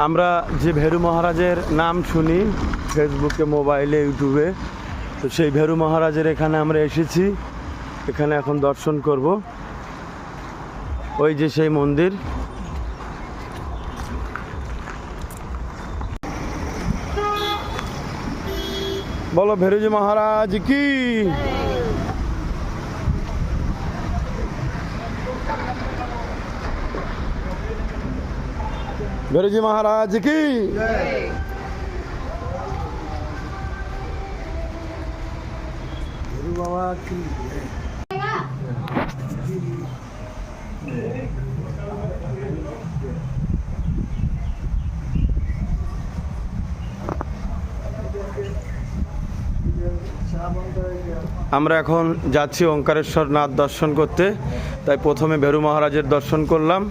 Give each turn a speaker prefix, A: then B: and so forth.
A: আমরা যে ভেরু মহারাজের নাম শুনি ফেসবুকে, মোবাইলে, ইউটিউবে, তো সেই ভেরু মহারাজের এখানে আমরা এসেছি। এখানে এখন দর্শন করব। ওই যে সেই মন্দির। বলো ভেরুজি মহারাজ কি। ভেরুজি মহারাজ কি। বাবা কি। আমরা এখন যাচ্ছি ওঙ্কারেশ্বর নাথ দর্শন করতে, তাই প্রথমে ভেরু মহারাজের দর্শন করলাম।